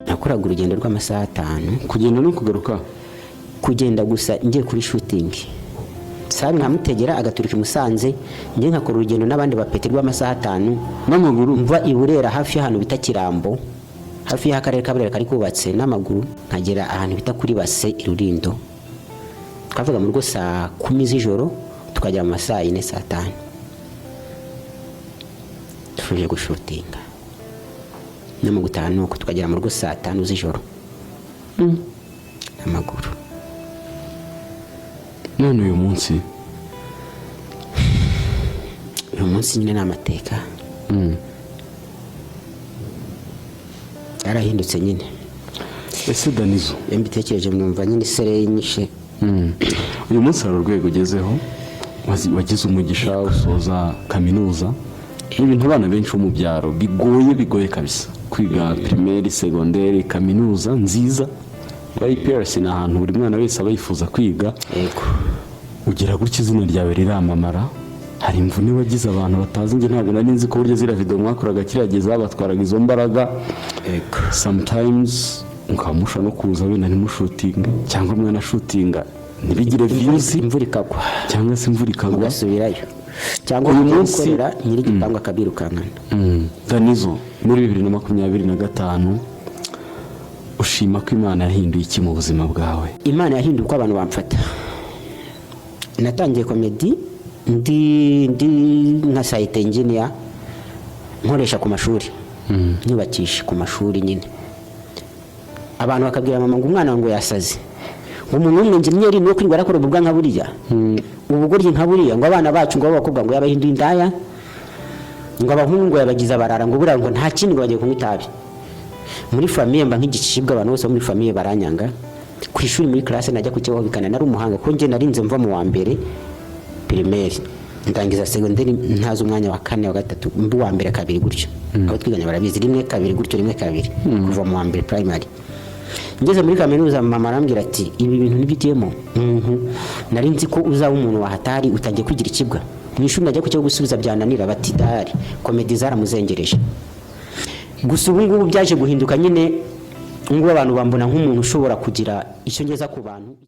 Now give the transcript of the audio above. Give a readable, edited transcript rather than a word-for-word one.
nakoraga urugendo rw'amasaha 5 kugenda no kugaruka. Kugenda gusa ngiye kuri shooting sabi nkamutegera agaturika Musanze ngiye nkakora urugendo n'abandi bapeti rw'amasaha 5 n'amaguru mva iburera hafi y'ahantu bita Kirambo hafi y'akarere kaburera kari kubatse n'amaguru nkagera ahantu bita kuri Base Irurindo twavuga mu rugo saa 10 z'ijoro tukajya mu masaha 4 saa 5 tuje gushutinga no mu gutaha nuko tukagera mu rugo saa 5 z'ijoro amaguru. None uyu munsi nyine n'amateka yarahindutse nyine. Ese Danizo mbitekereje mwumva nyine isere yinyishe. Uyu munsi hari urwego ugezeho wagize umugisha usoza kaminuza. Ibintu abana benshi mu byaro bigoye kabisa kwiga primaire secondaire kaminuza nziza. IPRS ni ahantu buri mwana wese aba yifuza kwiga. Yego ugira gutya izina ryawe riramamara. Hari imvune wagize abantu batazi nge ntabwo nari nzi ko buryo zira video mwakoraga kirageza batwaraga izo mbaraga. Yego sometimes ukamusha no kuza wenda ntimushutinga cyangwa mwana shootinga ntibigire views imvura ikagwa cyangwa se imvura ikagwa ugasubirayo cyangwa uyu munsi nyiri gitangwa kabirukankana. Danizo muri 2025 ushima ko Imana yahinduye iki mu buzima bwawe? Imana yahinduye uko abantu bamfata. Natangiye comedy ndi nka site engineer nkoresha ku mashuri nyubakisha ku mashuri nyine. Abantu bakabwira mama ngo umwana ngo yasaze umuntu w'engineer no kwirwa arakora ubwa nka buriya ubugoryi nka buriya ngo abana bacu ngo abakobwa ngo yabahinduye indaya ngo abahungu yabagize abarara ngo bura ngo nta kindi ngo bagiye kunywa itabi. Muri famille mba nk'igicibwa abantu bose muri famille baranyanga. Ku ishuri muri classe najya kukibaho bikana nari umuhanga ko nge narinze mva mu wa mbere primaire ndangiza secondaire ntazo umwanya wa 4 wa 3 mbu wa mbere kabiri gutyo. Abo twiganya barabizi rimwe kabiri gutyo rimwe kabiri kuva mu wa mbere primary. Ngeze muri kaminuza mama arambwira ati ibi bintu nibitiyemo nari nzi ko uzaba umuntu wa hatari utangiye kugira ikibwa. Mu ishuri najya kucyo gusubiza byananira bati dari comedy zaramuzengereje. Gusa ubu ngubu byaje guhinduka nyine ngo abantu bambona nk'umuntu ushobora kugira icyo ngeza ku bantu.